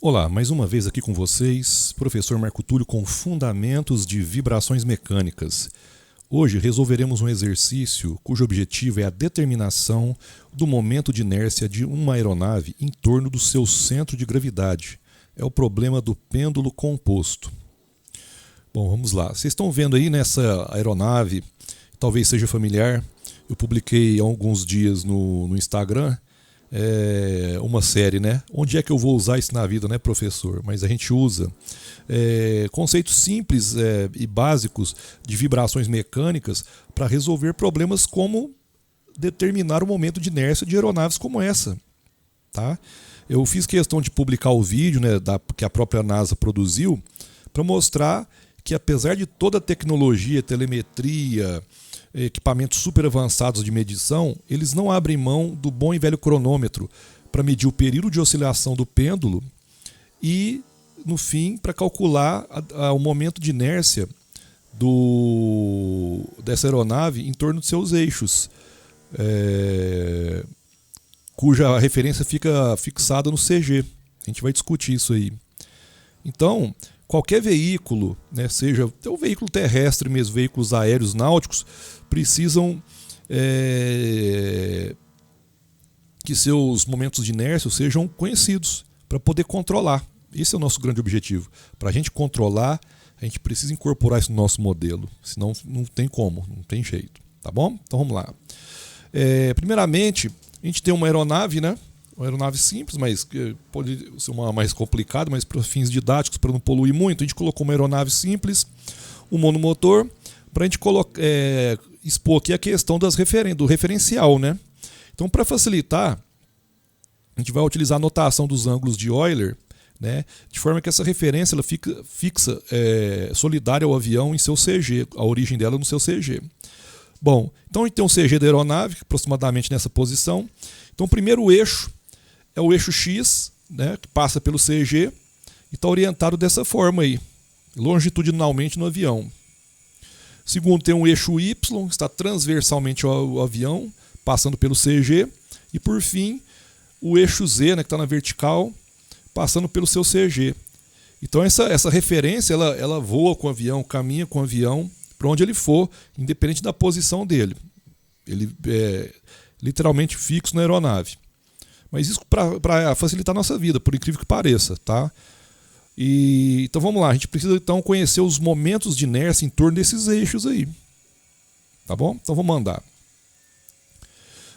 Olá, mais uma vez aqui com vocês, professor Marco Túlio com Fundamentos de Vibrações Mecânicas. Hoje resolveremos um exercício cujo objetivo é a determinação do momento de inércia de uma aeronave em torno do seu centro de gravidade. É o problema do pêndulo composto. Bom, vamos lá. Vocês estão vendo aí nessa aeronave, talvez seja familiar, eu publiquei há alguns dias no Instagram, uma série, né? Onde é que eu vou usar isso na vida, né, professor? Mas a gente usa conceitos simples e básicos de vibrações mecânicas para resolver problemas como determinar o momento de inércia de aeronaves como essa, tá? Eu fiz questão de publicar o vídeo, né, que a própria NASA produziu para mostrar que, apesar de toda a tecnologia, telemetria, equipamentos super avançados de medição, eles não abrem mão do bom e velho cronômetro para medir o período de oscilação do pêndulo e, no fim, para calcular o momento de inércia dessa aeronave em torno de seus eixos, cuja referência fica fixada no CG. A gente vai discutir isso aí. Então, qualquer veículo, né, seja até o veículo terrestre mesmo, veículos aéreos náuticos, precisam que seus momentos de inércia sejam conhecidos para poder controlar. Esse é o nosso grande objetivo. Para a gente controlar, a gente precisa incorporar isso no nosso modelo, senão não tem como, não tem jeito. Tá bom? Então vamos lá. Primeiramente, a gente tem uma aeronave, né? Uma aeronave simples, mas pode ser uma mais complicada, mas para fins didáticos, para não poluir muito, a gente colocou uma aeronave simples, um monomotor, para a gente expor aqui a questão do referencial, né? Então, para facilitar, a gente vai utilizar a notação dos ângulos de Euler, né? De forma que essa referência ela fica fixa, solidária ao avião em seu CG, a origem dela no seu CG. Bom, então a gente tem um CG da aeronave, aproximadamente nessa posição. Então, o primeiro eixo é o eixo X, né, que passa pelo CG e está orientado dessa forma aí, longitudinalmente no avião. Segundo, tem um eixo Y, que está transversalmente ao avião, passando pelo CG. E por fim, o eixo Z, né, que está na vertical, passando pelo seu CG. Então essa referência ela voa com o avião, caminha com o avião para onde ele for, independente da posição dele. Ele é literalmente fixo na aeronave. Mas isso para facilitar a nossa vida, por incrível que pareça, tá? Então vamos lá, a gente precisa então conhecer os momentos de inércia em torno desses eixos aí. Tá bom? Então vamos andar.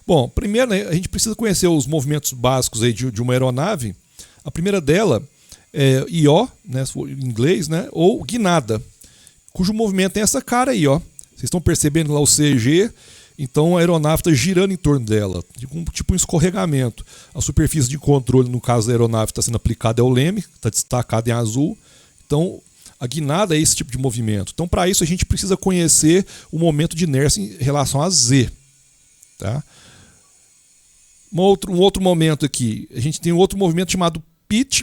Bom, primeiro, né, a gente precisa conhecer os movimentos básicos aí de uma aeronave. A primeira dela é IO, né, em inglês, né, ou guinada, cujo movimento tem essa cara aí, ó. Vocês estão percebendo lá o CG? Então a aeronave está girando em torno dela, tipo um escorregamento. A superfície de controle, no caso da aeronave, está sendo aplicada é o leme, está destacado em azul. Então a guinada é esse tipo de movimento. Então, para isso, a gente precisa conhecer o momento de inércia em relação a Z. Tá? Um outro momento aqui, a gente tem um outro movimento chamado pitch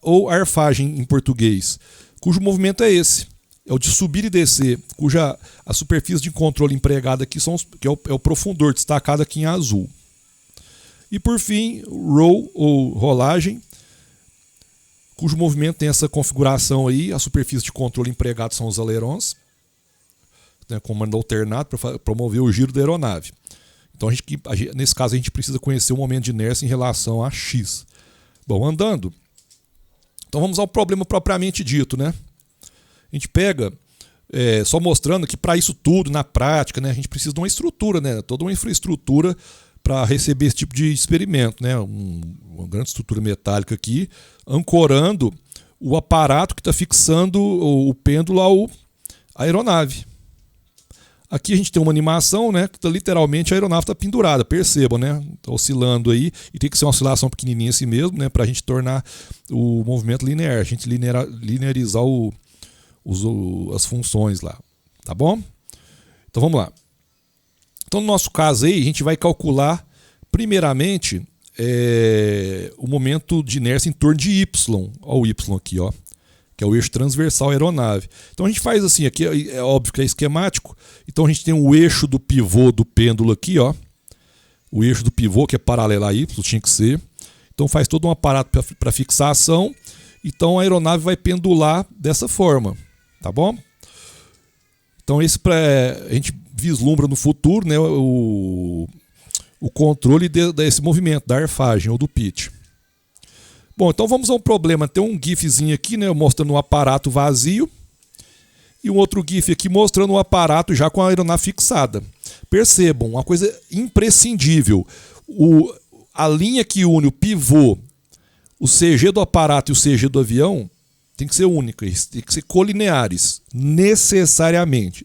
ou arfagem em português, cujo movimento é esse. É o de subir e descer, cuja a superfície de controle empregada aqui é o profundor, destacado aqui em azul. E por fim, roll ou rolagem, cujo movimento tem essa configuração aí, a superfície de controle empregada são os alerões, né, comando alternado para promover o giro da aeronave. Então, nesse caso, a gente precisa conhecer o momento de inércia em relação a X. Bom, andando. Então vamos ao problema propriamente dito, né? A gente pega, só mostrando que para isso tudo, na prática, né, a gente precisa de uma estrutura, né, toda uma infraestrutura para receber esse tipo de experimento. Né, uma grande estrutura metálica aqui, ancorando o aparato que está fixando o pêndulo à aeronave. Aqui a gente tem uma animação, né, que literalmente a aeronave está pendurada, percebam, né, tá oscilando aí, e tem que ser uma oscilação pequenininha assim mesmo, né, para a gente tornar o movimento linear, a gente linearizar as funções lá, tá bom? Então vamos lá. Então no nosso caso aí, a gente vai calcular primeiramente o momento de inércia em torno de Y, ó, o Y aqui, ó, que é o eixo transversal à aeronave. Então a gente faz assim, aqui é óbvio que é esquemático, então a gente tem o eixo do pivô do pêndulo aqui, ó, o eixo do pivô que é paralelo a Y, tinha que ser. Então faz todo um aparato para fixação. Então a aeronave vai pendular dessa forma, tá bom? Então a gente vislumbra no futuro, né, o controle desse movimento, da arfagem ou do pitch. Bom, então vamos a um problema. Tem um gifzinho aqui, né, mostrando um aparato vazio e um outro gif aqui mostrando um aparato já com a aeronave fixada. Percebam, uma coisa imprescindível. A linha que une o pivô, o CG do aparato e o CG do avião tem que ser únicas, tem que ser colineares, necessariamente,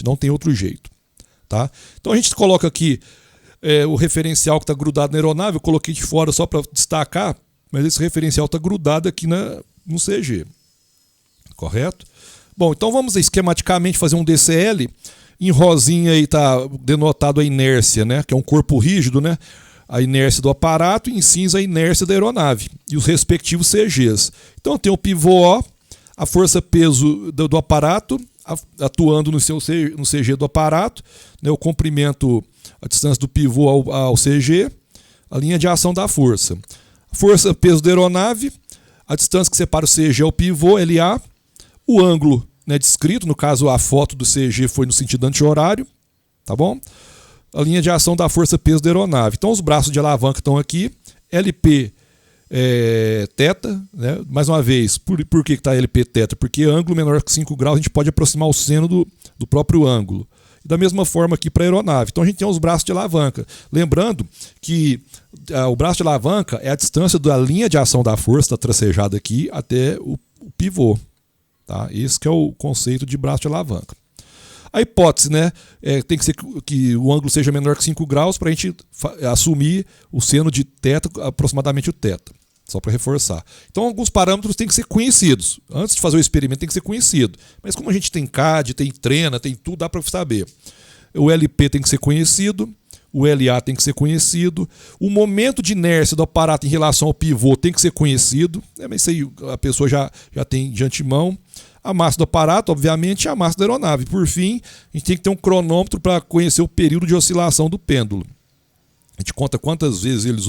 não tem outro jeito. Tá? Então a gente coloca aqui o referencial que está grudado na aeronave, eu coloquei de fora só para destacar, mas esse referencial está grudado aqui no CG. Correto? Bom, então vamos esquematicamente fazer um DCL. Em rosinha aí está denotado a inércia, né? Que é um corpo rígido, né? A inércia do aparato, e em cinza a inércia da aeronave e os respectivos CGs. Então tem o pivô, a força-peso do aparato atuando no CG do aparato, né? O comprimento, a distância do pivô ao CG, a linha de ação da força. A força-peso da aeronave, a distância que separa o CG ao pivô, LA, o ângulo, né, descrito, no caso a foto do CG foi no sentido anti-horário, tá bom? A linha de ação da força-peso da aeronave. Então os braços de alavanca estão aqui, LP θ, né? Mais uma vez, por que está LP θ? Porque ângulo menor que 5 graus a gente pode aproximar o seno do próprio ângulo. E da mesma forma aqui para a aeronave. Então a gente tem os braços de alavanca. Lembrando que o braço de alavanca é a distância da linha de ação da força, está tracejada aqui, até o pivô. Tá? Esse que é o conceito de braço de alavanca. A hipótese, né, tem que ser que o ângulo seja menor que 5 graus para a gente assumir o seno de θ, aproximadamente o θ. Só para reforçar. Então alguns parâmetros têm que ser conhecidos. Antes de fazer o experimento tem que ser conhecido. Mas como a gente tem CAD, tem treina, tem tudo, dá para saber. O LP tem que ser conhecido, o LA tem que ser conhecido, o momento de inércia do aparato em relação ao pivô tem que ser conhecido. Mas isso aí a pessoa já tem de antemão. A massa do aparato, obviamente, e a massa da aeronave. Por fim, a gente tem que ter um cronômetro para conhecer o período de oscilação do pêndulo. A gente conta quantas vezes eles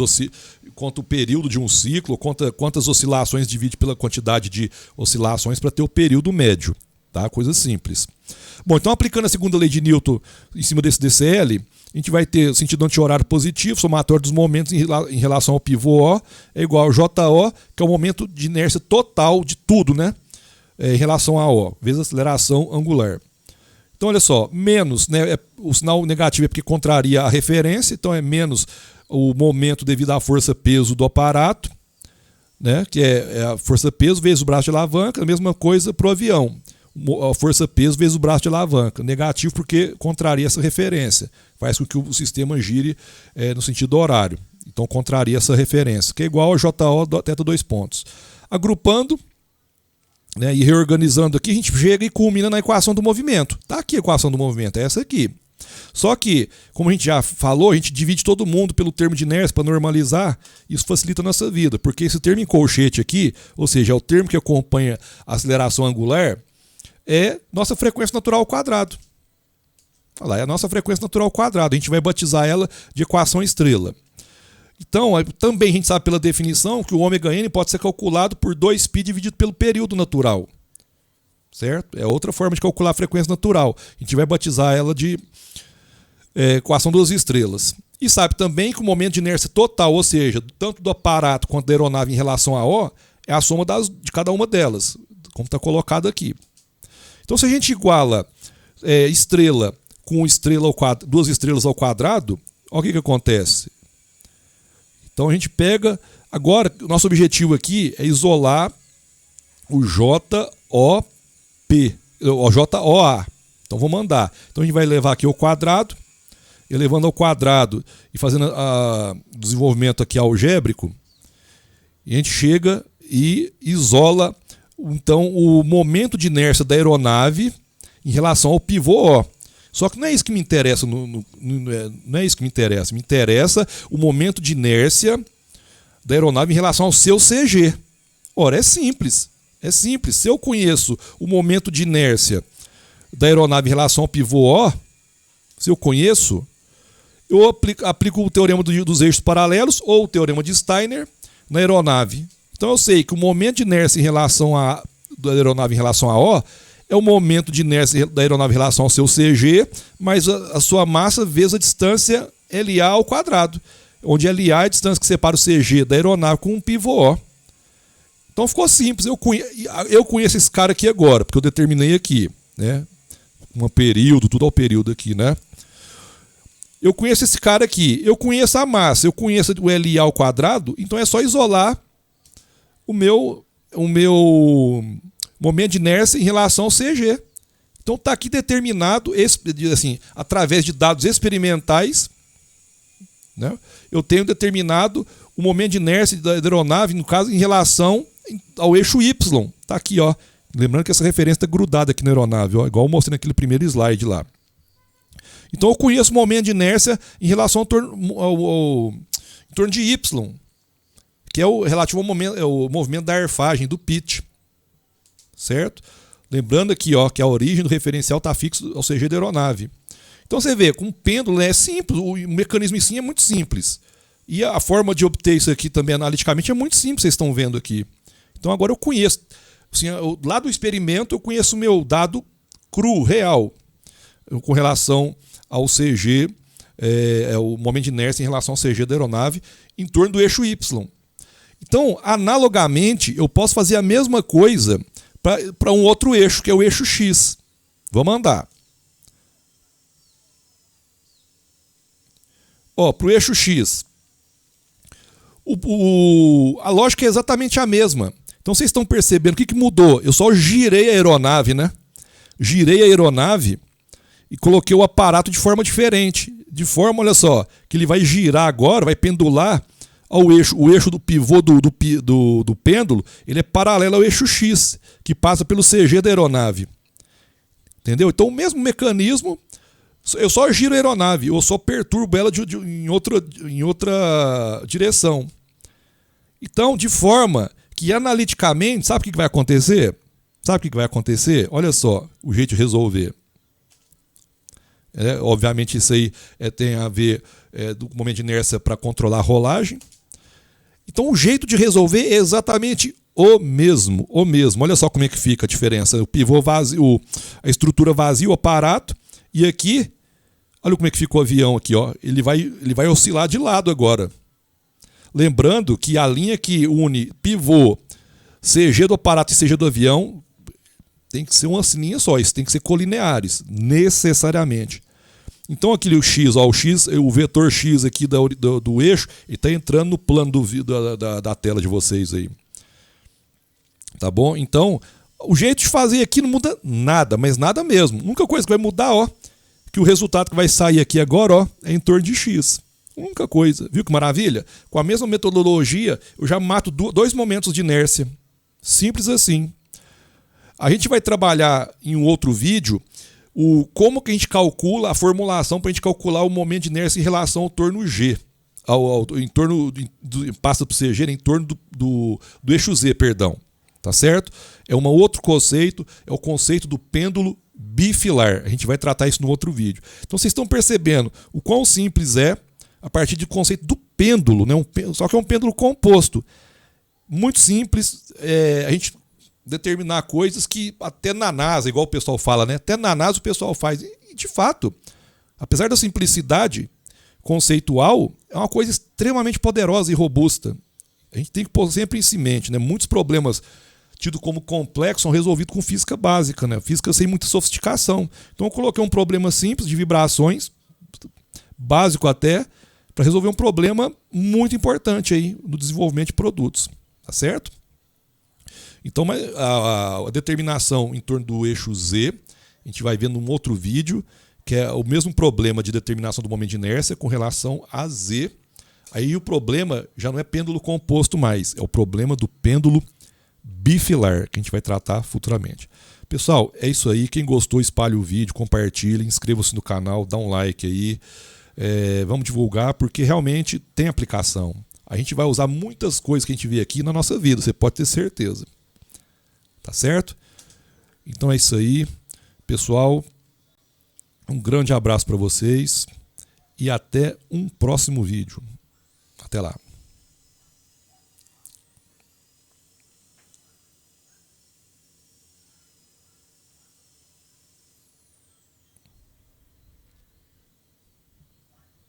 conta o período de um ciclo, conta quantas oscilações divide pela quantidade de oscilações para ter o período médio. Tá? Coisa simples. Bom, então aplicando a segunda lei de Newton em cima desse DCL, a gente vai ter sentido anti-horário positivo, somatório dos momentos em relação ao pivô O é igual ao JO, que é o momento de inércia total de tudo, né? Em relação a O, vezes a aceleração angular. Então, olha só, menos, né, o sinal negativo é porque contraria a referência, então é menos o momento devido à força-peso do aparato, né, que é a força-peso vezes o braço de alavanca, a mesma coisa para o avião. A força-peso vezes o braço de alavanca. Negativo porque contraria essa referência, faz com que o sistema gire no sentido horário. Então, contraria essa referência, que é igual a JO θ 2 pontos. Agrupando, né, e reorganizando aqui, a gente chega e culmina na equação do movimento. Está aqui a equação do movimento, é essa aqui. Só que, como a gente já falou, a gente divide todo mundo pelo termo de inércia para normalizar, isso facilita a nossa vida, porque esse termo em colchete aqui, ou seja, é o termo que acompanha a aceleração angular, é nossa frequência natural ao quadrado. Olha lá, é a nossa frequência natural ao quadrado, a gente vai batizar ela de equação estrela. Então, também a gente sabe pela definição que o ômega-n pode ser calculado por 2π dividido pelo período natural. Certo? É outra forma de calcular a frequência natural. A gente vai batizar ela de equação das estrelas. E sabe também que o momento de inércia total, ou seja, tanto do aparato quanto da aeronave em relação a O, é a soma de cada uma delas, como está colocado aqui. Então, se a gente iguala estrela com duas estrelas ao quadrado, olha o que acontece. Então a gente pega, agora o nosso objetivo aqui é isolar o JOA. Então vou mandar. Então a gente vai levar aqui ao quadrado, elevando ao quadrado e fazendo o desenvolvimento aqui algébrico, e a gente chega e isola então o momento de inércia da aeronave em relação ao pivô O. Só que não é isso que me interessa, não é isso que me interessa. Me interessa o momento de inércia da aeronave em relação ao seu CG. Ora, é simples. É simples. Se eu conheço o momento de inércia da aeronave em relação ao pivô O, se eu conheço, eu aplico o teorema dos eixos paralelos ou o teorema de Steiner na aeronave. Então eu sei que o momento de inércia em relação da aeronave em relação a O é o momento de inércia da aeronave em relação ao seu CG, mais a sua massa vezes a distância LA ao quadrado, onde LA é a distância que separa o CG da aeronave com um pivô O. Então ficou simples. Eu conheço esse cara aqui agora, porque eu determinei aqui, né? Um período, tudo ao período aqui, né? Eu conheço esse cara aqui, eu conheço a massa, eu conheço o LA ao quadrado, então é só isolar o meu momento de inércia em relação ao CG. Então está aqui determinado, assim, através de dados experimentais, né? Eu tenho determinado o momento de inércia da aeronave, no caso, em relação ao eixo Y. Está aqui, ó. Lembrando que essa referência está grudada aqui na aeronave, ó, igual eu mostrei naquele primeiro slide lá. Então eu conheço o momento de inércia em relação em torno de Y, que é o relativo ao movimento da arfagem, do pitch. Certo? Lembrando aqui, ó, que a origem do referencial está fixo ao CG da aeronave. Então você vê, com um pêndulo é simples, o mecanismo em si é muito simples. E a forma de obter isso aqui também analiticamente é muito simples, vocês estão vendo aqui. Então agora eu conheço. Assim, lá do experimento eu conheço o meu dado cru, real, com relação ao CG, o momento de inércia em relação ao CG da aeronave em torno do eixo Y. Então, analogamente, eu posso fazer a mesma coisa para um outro eixo, que é o eixo X. Vamos andar. Para o eixo X, a lógica é exatamente a mesma. Então vocês estão percebendo o que mudou? Eu só girei a aeronave, né? Girei a aeronave e coloquei o aparato de forma diferente. De forma, olha só, que ele vai girar agora, vai pendular ao eixo. O eixo do pivô do pêndulo, ele é paralelo ao eixo X, que passa pelo CG da aeronave. Entendeu? Então o mesmo mecanismo, eu só giro a aeronave, eu só perturbo ela em outra direção. Então, de forma que analiticamente, sabe o que vai acontecer? Sabe o que vai acontecer? Olha só, o jeito de resolver. Obviamente isso aí tem a ver do momento de inércia para controlar a rolagem. Então o jeito de resolver é exatamente o mesmo. Olha só como é que fica a diferença. O pivô vazio, a estrutura vazia, o aparato. E aqui, olha como é que fica o avião aqui, ó. Ele vai oscilar de lado agora. Lembrando que a linha que une pivô, CG do aparato e CG do avião tem que ser uma linha só, isso tem que ser colineares, necessariamente. Então aquele o vetor X aqui do eixo, ele está entrando no plano da tela de vocês aí. Tá bom? Então, o jeito de fazer aqui não muda nada, mas nada mesmo. A única coisa que vai mudar, ó, que o resultado que vai sair aqui agora, ó, é em torno de X. Única coisa. Viu que maravilha? Com a mesma metodologia, eu já mato dois momentos de inércia. Simples assim. A gente vai trabalhar em um outro vídeo como que a gente calcula a formulação para a gente calcular o momento de inércia em relação ao torno G. Em torno passa para o CG, em torno do eixo Z, perdão. Tá certo? É um outro conceito, é o conceito do pêndulo bifilar. A gente vai tratar isso no outro vídeo. Então vocês estão percebendo o quão simples é a partir do conceito do pêndulo, né? Só que é um pêndulo composto. Muito simples, a gente determinar coisas que até na NASA, igual o pessoal fala, né? Até na NASA o pessoal faz. E de fato, apesar da simplicidade conceitual, é uma coisa extremamente poderosa e robusta. A gente tem que pôr sempre isso em mente, né? Muitos problemas tidos como complexos são resolvidos com física básica, né? Física sem muita sofisticação. Então eu coloquei um problema simples de vibrações, básico até, para resolver um problema muito importante aí no desenvolvimento de produtos. Tá certo? Então a determinação em torno do eixo Z, a gente vai ver num outro vídeo, que é o mesmo problema de determinação do momento de inércia com relação a Z. Aí o problema já não é pêndulo composto mais, é o problema do pêndulo bifilar, que a gente vai tratar futuramente. Pessoal, é isso aí. Quem gostou, espalhe o vídeo, compartilhe, inscreva-se no canal, dá um like aí. Vamos divulgar, porque realmente tem aplicação. A gente vai usar muitas coisas que a gente vê aqui na nossa vida, você pode ter certeza. Tá certo? Então é isso aí. Pessoal, um grande abraço para vocês e até um próximo vídeo. Até lá.